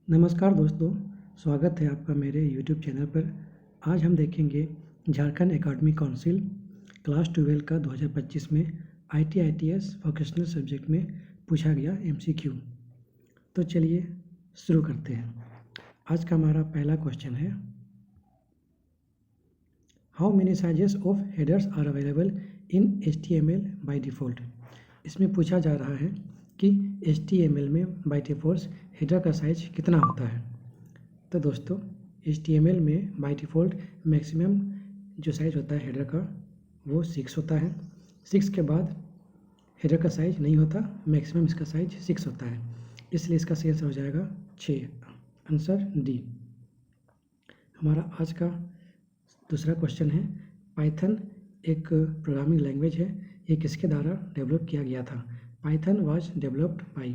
नमस्कार दोस्तों, स्वागत है आपका मेरे यूट्यूब चैनल पर। आज हम देखेंगे झारखंड एकेडमिक काउंसिल क्लास 12 का 2025 में ITITS वोकेशनल सब्जेक्ट में पूछा गया MCQ। तो चलिए शुरू करते हैं। आज का हमारा पहला क्वेश्चन है, how many sizes of headers are available in HTML by default. इसमें पूछा जा रहा है कि HTML में बाय डिफ़ॉल्ट हेडर का साइज कितना होता है। तो दोस्तों, HTML में बाय डिफ़ॉल्ट मैक्सिमम जो साइज़ होता है हेडर का वो 6 होता है। 6 के बाद हेडर का साइज नहीं होता, मैक्सिमम इसका साइज 6 होता है, इसलिए इसका सही आंसर हो जाएगा 6। Answer D. हमारा आज का दूसरा क्वेश्चन है, पाइथन एक प्रोग्रामिंग लैंग्वेज है, ये किसके द्वारा डेवलप किया गया था। पाइथन वाज डेवलप्ड बाय,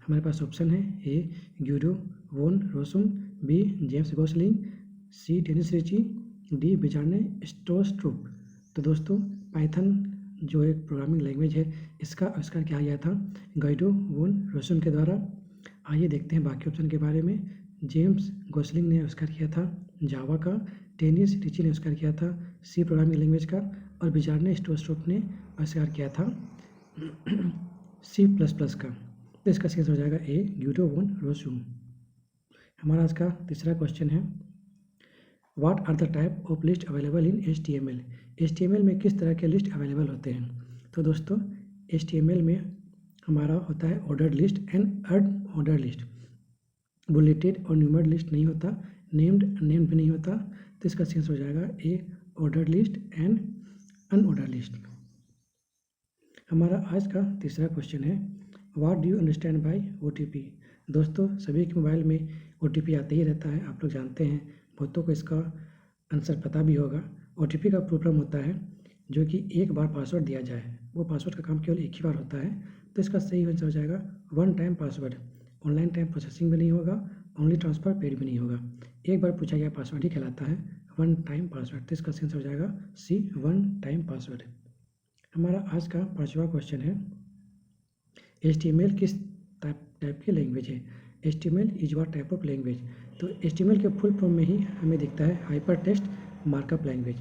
हमारे पास ऑप्शन है ए ग्यूडो वोन रोसुम, बी जेम्स गोसलिंग, सी डेनिस रिची, डी बिजार्ने स्टोस्ट्रुप। तो दोस्तों, पाइथन जो एक प्रोग्रामिंग लैंग्वेज है, इसका आविष्कार किया गया था गाइडो वोन रोसुम के द्वारा। आइए देखते हैं बाकी ऑप्शन के बारे में। जेम्स गोसलिंग ने आविष्कार किया था जावा का, डेनिस रिची ने आविष्कार किया था सी प्रोग्रामिंग लैंग्वेज का, और बिजार्ने स्टोस्ट्रुप ने आविष्कार किया था C++ का। तो इसका सही आंसर हो जाएगा ए ग्यूडो वोन रोसुम। हमारा आज का तीसरा क्वेश्चन है, what are the type of list available in HTML। HTML में किस तरह के लिस्ट अवेलेबल होते हैं। तो दोस्तों, HTML में हमारा होता है ordered list and unordered list. Bulleted और न्यूमर्ड लिस्ट नहीं होता, नेम्ड भी नहीं होता। तो इसका सही आंसर हो जाएगा A ordered list and unordered list. हमारा आज का तीसरा क्वेश्चन है, what do you understand by OTP। दोस्तों, सभी के मोबाइल में OTP आते ही रहता है, आप लोग जानते हैं, बहुतों को इसका आंसर पता भी होगा। OTP का प्रॉब्लम होता है जो कि एक बार पासवर्ड दिया जाए, वो पासवर्ड का काम केवल एक ही बार होता है। तो इसका सही आंसर हो जाएगा one time password. Online time processing भी नहीं होगा, ओनली ट्रांसफ़र पेड भी नहीं होगा, एक बार पूछा गया पासवर्ड ही कहलाता है वन टाइम पासवर्ड। तो इसका सही आंसर हो जाएगा सी वन टाइम पासवर्ड। हमारा आज का पांचवा क्वेश्चन है, HTML किस टाइप की लैंग्वेज है। HTML is what type of language. तो HTML के फुल फॉर्म में ही हमें दिखता है हाइपर टेक्स्ट मार्कअप लैंग्वेज।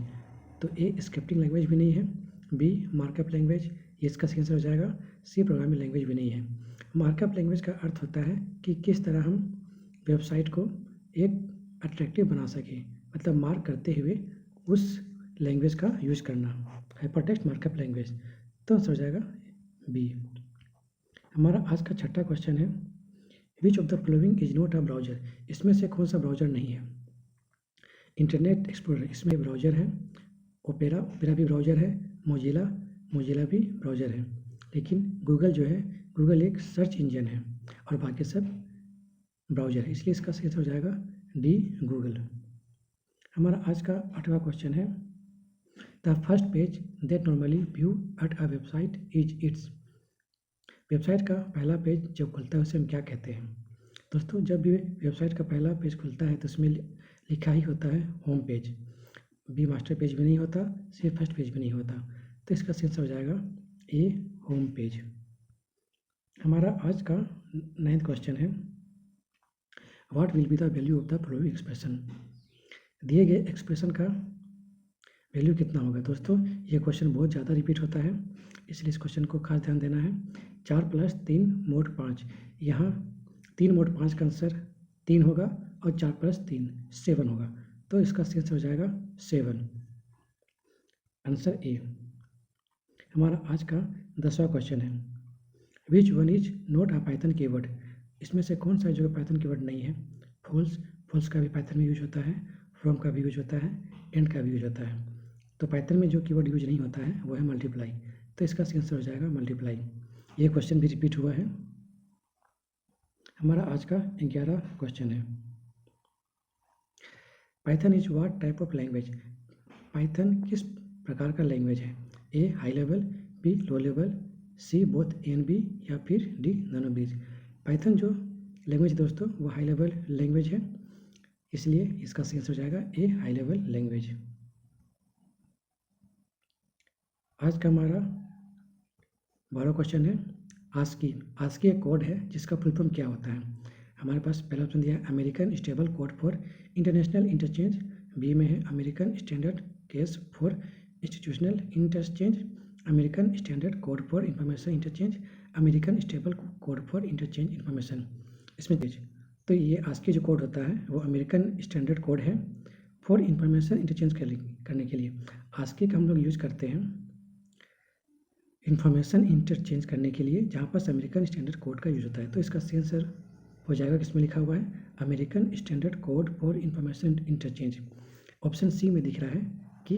तो ए स्क्रिप्टिंग लैंग्वेज भी नहीं है, बी मार्कअप लैंग्वेज, ये इसका सही आंसर हो जाएगा, सी प्रोग्रामिंग लैंग्वेज भी नहीं है। मार्कअप लैंग्वेज का अर्थ होता है कि किस तरह हम वेबसाइट को एक अट्रैक्टिव बना सकें, मतलब मार्क करते हुए उस लैंग्वेज का यूज़ करना, हाइपर टेक्स्ट मार्कअप लैंग्वेज। तो आंसर हो जाएगा बी। हमारा आज का छठा क्वेश्चन है, which of the following is not a browser. इसमें से कौन सा ब्राउजर नहीं है। इंटरनेट एक्सप्लोरर इसमें ब्राउजर है, ओपेरा भी ब्राउजर है, मोजिला भी ब्राउजर है, लेकिन गूगल जो है, गूगल एक सर्च इंजन है और बाकी सब ब्राउजर है, इसलिए इसका सही आंसर हो जाएगा डी गूगल। हमारा आज का आठवां क्वेश्चन है, the first page that normally view at a website is it's. Website का पहला पेज जब खुलता है उसे हम क्या कहते हैं। दोस्तों, जब भी वेबसाइट का पहला पेज खुलता है तो उसमें लिखा ही होता है home page. B master page भी नहीं होता, सी फर्स्ट पेज भी नहीं होता। तो इसका सही आंसर हो जाएगा ए होम पेज। हमारा आज का 9th क्वेश्चन है, what will be the value of the following expression. दिए गए एक्सप्रेशन का वैल्यू कितना होगा। दोस्तों, ये क्वेश्चन बहुत ज़्यादा रिपीट होता है, इसलिए इस क्वेश्चन को खास ध्यान देना है। 4 + 3 mod 5, यहाँ 3 mod 5 का आंसर 3 होगा और 4 + 3 7 होगा। तो इसका सही आंसर हो जाएगा 7, आंसर ए। हमारा आज का 10वां क्वेश्चन है, which one is not a Python keyword. इसमें से कौन सा जो पाइथन कीवर्ड नहीं है। फॉल्स का भी पाइथन में यूज होता है, फ्रॉम का भी यूज होता है, एंड का भी यूज होता है। तो पाइथन में जो कीवर्ड यूज नहीं होता है वो है मल्टीप्लाई। तो इसका सही आंसर हो जाएगा मल्टीप्लाई। ये क्वेश्चन भी रिपीट हुआ है। हमारा आज का 11वां क्वेश्चन है, Python is what type of language. Python किस प्रकार का लैंग्वेज है। A high level, B low level, C both A and B, या फिर D none of these. Python जो लैंग्वेज दोस्तों वो हाई लेवल लैंग्वेज है, इसलिए इसका सही आंसर हो जाएगा ए हाई लेवल लैंग्वेज। आज का हमारा 12वां क्वेश्चन है, आस्की एक कोड है जिसका फुल फॉर्म क्या होता है। हमारे पास पहला ऑप्शन दिया है American stable code for international interchange, B में है American standard case for institutional interchange, American standard code for information interchange, American stable code for interchange information. इसमें तो ये ASCII जो कोड होता है वो अमेरिकन स्टैंडर्ड कोड है फॉर इंफॉर्मेशन इंटरचेंज करने के लिए। ASCII का हम लोग यूज करते हैं इंफॉर्मेशन इंटरचेंज करने के लिए, जहाँ पर अमेरिकन स्टैंडर्ड कोड का यूज होता है। तो इसका सही आंसर हो जाएगा, किसमें लिखा हुआ है American standard code for information interchange. Option C में दिख रहा है कि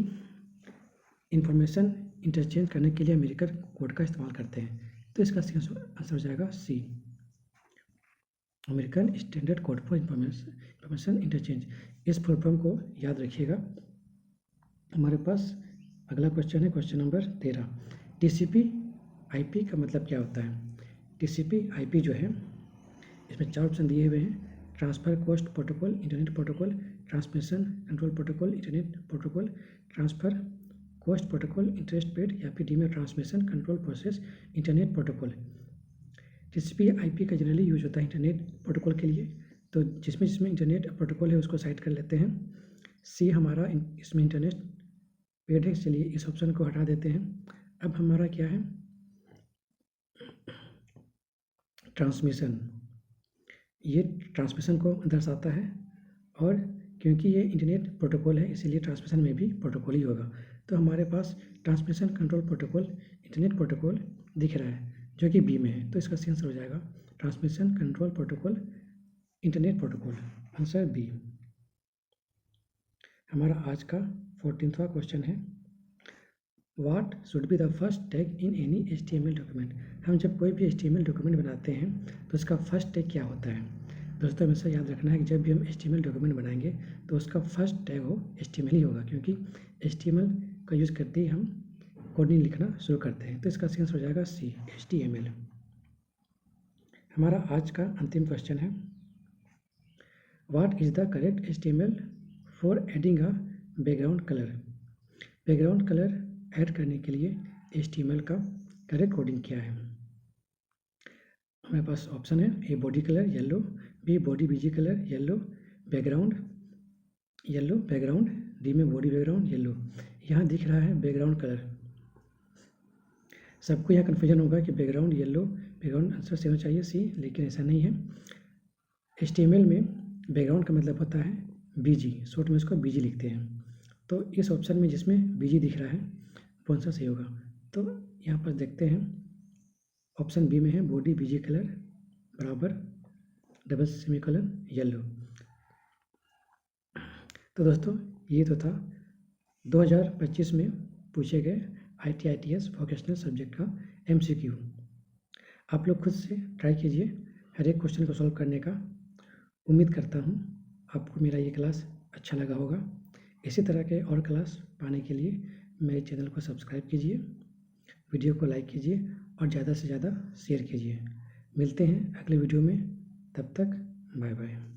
इंफॉर्मेशन इंटरचेंज करने के लिए अमेरिकन कोड का इस्तेमाल करते हैं। तो इसका सही आंसर हो जाएगा C, American standard code for information interchange. इस फुल फॉर्म को याद रखिएगा। हमारे पास अगला क्वेश्चन है क्वेश्चन नंबर 13। TCP IP का मतलब क्या होता है? TCP IP जो है इसमें 4 ऑप्शन दिए हुए हैं, transfer cost protocol, internet protocol, transmission control protocol, internet protocol, transfer cost protocol, interest paid, या फिर डी में transmission control process internet protocol. TCP IP का जनरली यूज होता है इंटरनेट प्रोटोकॉल के लिए, तो जिसमें इंटरनेट प्रोटोकॉल है उसको साइड कर लेते हैं। सी हमारा इसमें इंटरनेट पेड है, चलिए इस ऑप्शन को हटा देते हैं। अब हमारा क्या है ट्रांसमिशन, ये ट्रांसमिशन को दर्शाता है, और क्योंकि ये इंटरनेट प्रोटोकॉल है इसीलिए ट्रांसमिशन में भी प्रोटोकॉल ही होगा। तो हमारे पास transmission control protocol internet protocol दिख रहा है जो कि बी में है, तो इसका सही आंसर हो जाएगा transmission control protocol internet protocol, answer B. हमारा आज का 14वां क्वेश्चन है what should be the first tag in any HTML document. हम जब कोई भी HTML डॉक्यूमेंट बनाते हैं तो उसका फर्स्ट टैग क्या होता है? दोस्तों हमेशा याद रखना है कि जब भी हम HTML डॉक्यूमेंट बनाएंगे तो उसका फर्स्ट टैग हो HTML ही होगा, क्योंकि HTML का यूज़ करते ही हम कोडिंग लिखना शुरू करते हैं। तो इसका सही आंसर हो जाएगा सी, HTML। हमारा आज का अंतिम क्वेश्चन है what is the correct HTML for adding a background colour. Background colour add करने के लिए HTML का करेक्ट कोडिंग क्या है? हमारे पास ऑप्शन है A body colour yellow, B body BG colour yellow, background yellow background, D में बॉडी बैकग्राउंड येलो। यहाँ दिख रहा है बैकग्राउंड कलर। सबको यहाँ कन्फ्यूजन होगा कि बैकग्राउंड येलो, बैकग्राउंड आंसर से होना चाहिए सी, लेकिन ऐसा नहीं है। HTML में बैकग्राउंड का मतलब होता है BG, शॉर्ट में उसको BG लिखते हैं। तो इस ऑप्शन में जिसमें BG दिख रहा है वो आंसर सही होगा। तो यहाँ पर देखते हैं ऑप्शन बी में है बॉडी BG कलर बराबर डबल सेमीकोलन येलो। तो दोस्तों ये तो था 2025 में पूछे गए ITS वोकेशनल सब्जेक्ट का MCQ। आप लोग खुद से ट्राई कीजिए हर एक क्वेश्चन को सॉल्व करने का। उम्मीद करता हूँ आपको मेरा ये क्लास अच्छा लगा होगा। इसी तरह के और क्लास पाने के लिए मेरे चैनल को सब्सक्राइब कीजिए, वीडियो को लाइक कीजिए और ज़्यादा से ज़्यादा शेयर कीजिए। मिलते हैं अगले वीडियो में, तब तक बाय बाय।